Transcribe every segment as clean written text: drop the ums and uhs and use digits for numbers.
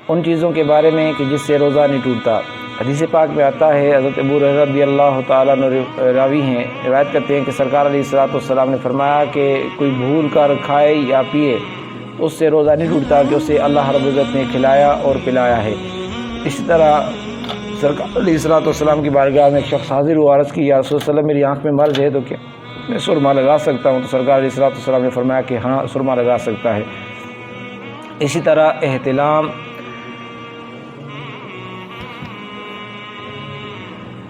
ان چیزوں کے بارے میں کہ جس سے روزہ نہیں ٹوٹتا۔ حدیث پاک میں آتا ہے، حضرت ابو ہریرہ رضی اللہ تعالیٰ عنہ راوی ہیں، روایت کرتے ہیں کہ سرکار علیہ الصلوۃ والسلام نے فرمایا کہ کوئی بھول کر کھائے یا پیے تو اس سے روزہ نہیں ٹوٹتا کہ اسے اللہ رب العزت نے کھلایا اور پلایا ہے۔ اسی طرح سرکار علیہ الصلوۃ والسلام کی بارگاہ میں ایک شخص حاضر ہوا، عرض کی یا رسول اللہ میری آنکھ میں مرض ہے تو کیا میں سرما لگا سکتا ہوں؟ تو سرکار علیہ الصلوۃ والسلام نے فرمایا کہ ہاں سرما لگا سکتا ہے۔ اسی طرح احتلام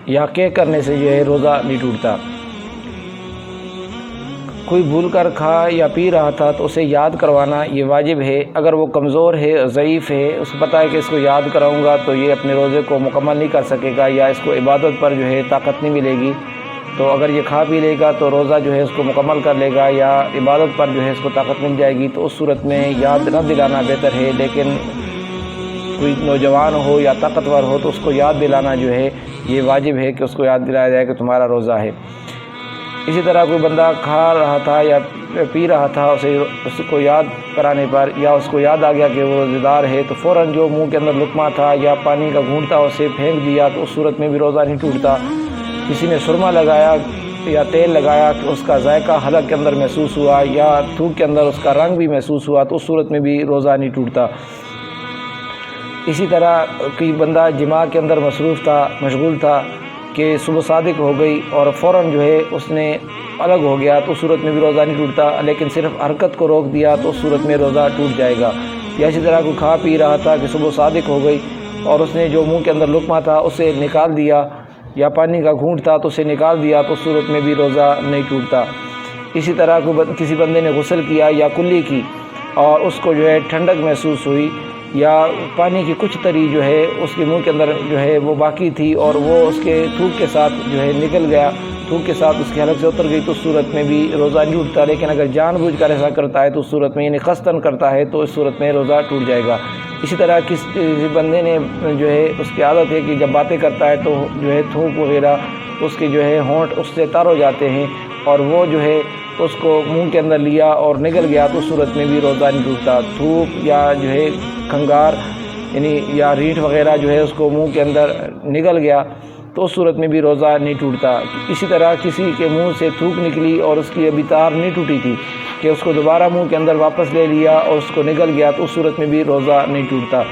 یا کہہ کرنے سے جو ہے روزہ نہیں ٹوٹتا۔ کوئی بھول کر کھا یا پی رہا تھا تو اسے یاد کروانا یہ واجب ہے۔ اگر وہ کمزور ہے، ضعیف ہے، اس کو پتہ ہے کہ اس کو یاد کراؤں گا تو یہ اپنے روزے کو مکمل نہیں کر سکے گا یا اس کو عبادت پر جو ہے طاقت نہیں ملے گی، تو اگر یہ کھا پی لے گا تو روزہ جو ہے اس کو مکمل کر لے گا یا عبادت پر جو ہے اس کو طاقت مل جائے گی، تو اس صورت میں یاد نہ دلانا بہتر ہے۔ لیکن کوئی نوجوان ہو یا طاقتور ہو تو اس کو یاد دلانا جو ہے یہ واجب ہے کہ اس کو یاد دلایا جائے کہ تمہارا روزہ ہے۔ اسی طرح کوئی بندہ کھا رہا تھا یا پی رہا تھا، اس کو یاد کرانے پر یا اس کو یاد آ گیا کہ وہ روزہ دار ہے تو فوراً جو منہ کے اندر لقمہ تھا یا پانی کا گھونٹ تھا اسے پھینک دیا تو اس صورت میں بھی روزہ نہیں ٹوٹتا۔ کسی نے سرما لگایا یا تیل لگایا کہ اس کا ذائقہ حلق کے اندر محسوس ہوا یا تھوک کے اندر اس کا رنگ بھی محسوس ہوا تو اس صورت میں بھی روزہ نہیں ٹوٹتا۔ اسی طرح کوئی بندہ جماع کے اندر مصروف تھا، مشغول تھا کہ صبح صادق ہو گئی اور فوراً جو ہے اس نے الگ ہو گیا تو اس صورت میں بھی روزہ نہیں ٹوٹتا، لیکن صرف حرکت کو روک دیا تو اس صورت میں روزہ ٹوٹ جائے گا۔ یا اسی طرح کوئی کھا پی رہا تھا کہ صبح صادق ہو گئی اور اس نے جو منہ کے اندر لقمہ تھا اسے نکال دیا یا پانی کا گھونٹ تھا تو اسے نکال دیا تو اس صورت میں بھی روزہ نہیں ٹوٹتا۔ اسی طرح کسی بندے نے غسل کیا یا کلی کی اور اس کو جو ہے ٹھنڈک محسوس ہوئی یا پانی کی کچھ تری جو ہے اس کے منہ کے اندر جو ہے وہ باقی تھی اور وہ اس کے تھوک کے ساتھ جو ہے نکل گیا، تھوک کے ساتھ اس کے حلق سے اتر گئی تو اس صورت میں بھی روزہ نہیں ٹوٹتا۔ لیکن اگر جان بوجھ کر ایسا کرتا ہے تو اس صورت میں یعنی قصداً کرتا ہے تو اس صورت میں روزہ ٹوٹ جائے گا۔ اسی طرح کسی بندے نے جو ہے اس کی عادت ہے کہ جب باتیں کرتا ہے تو جو ہے تھوک وغیرہ اس کے جو ہے ہونٹ اس سے تر ہو جاتے ہیں اور وہ جو ہے اس کو منہ کے اندر لیا اور نکل گیا تو اس صورت میں بھی روزہ نہیں ٹوٹتا۔ تھوک یا جو ہے کھنگار یعنی یا ریٹھ وغیرہ جو ہے اس کو منہ کے اندر نکل گیا تو اس صورت میں بھی روزہ نہیں ٹوٹتا۔ اسی طرح کسی کے منہ سے تھوک نکلی اور اس کی ابھی تار نہیں ٹوٹی تھی کہ اس کو دوبارہ منہ کے اندر واپس لے لیا اور اس کو نکل گیا تو اس صورت میں بھی روزہ نہیں ٹوٹتا۔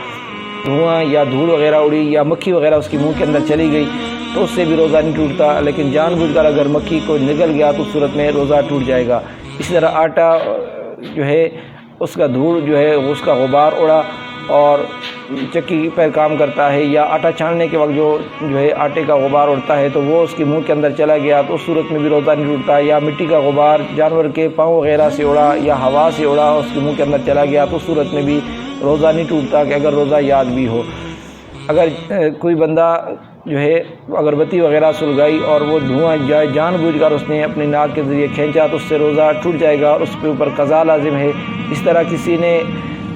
دھواں یا دھول وغیرہ اڑی یا مکھی وغیرہ اس کی منہ کے اندر چلی گئی تو اس سے بھی روزہ نہیں ٹوٹتا، لیکن جان بوجھ کر اگر مکھی کو نگل گیا تو اس صورت میں روزہ ٹوٹ جائے گا۔ اسی طرح آٹا جو ہے اس کا دھول جو ہے اس کا غبار اڑا اور چکی پر کام کرتا ہے یا آٹا چھاننے کے وقت جو ہے آٹے کا غبار اڑتا ہے تو وہ اس کی منہ کے اندر چلا گیا تو اس صورت میں بھی روزہ نہیں ٹوٹتا۔ یا مٹی کا غبار جانور کے پاؤں وغیرہ سے اڑا یا ہوا سے اڑا اس کے منہ کے اندر چلا گیا تو اس صورت میں بھی روزہ نہیں ٹوٹتا کہ اگر روزہ یاد بھی ہو۔ اگر کوئی بندہ جو ہے اگربتی وغیرہ سلگائی اور وہ دھواں جان بوجھ کر اس نے اپنی ناک کے ذریعے کھینچا تو اس سے روزہ ٹوٹ جائے گا اور اس کے اوپر قضا لازم ہے۔ اس طرح کسی نے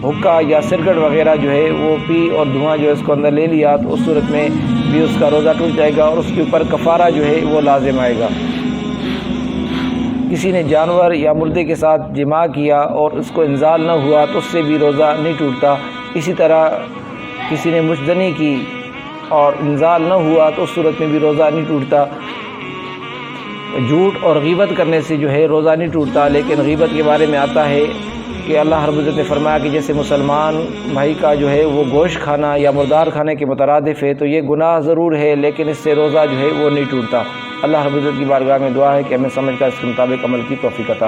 حکا یا سرکٹ وغیرہ جو ہے وہ پی اور دھواں جو ہے اس کو اندر لے لیا تو اس صورت میں بھی اس کا روزہ ٹوٹ جائے گا اور اس کے اوپر کفارہ جو ہے وہ لازم آئے گا۔ کسی نے جانور یا مردے کے ساتھ جماع کیا اور اس کو انزال نہ ہوا تو اس سے بھی روزہ نہیں ٹوٹتا۔ اسی طرح کسی نے مشدنی کی اور انزال نہ ہوا تو اس صورت میں بھی روزہ نہیں ٹوٹتا۔ جھوٹ اور غیبت کرنے سے جو ہے روزہ نہیں ٹوٹتا، لیکن غیبت کے بارے میں آتا ہے کہ اللہ رب العزت نے فرمایا کہ جیسے مسلمان بھائی کا جو ہے وہ گوشت کھانا یا مردار کھانے کے مترادف ہے تو یہ گناہ ضرور ہے، لیکن اس سے روزہ جو ہے وہ نہیں ٹوٹتا۔ اللہ رب العزت کی بارگاہ میں دعا ہے کہ ہمیں سمجھ کر اس کے مطابق عمل کی توفیق عطا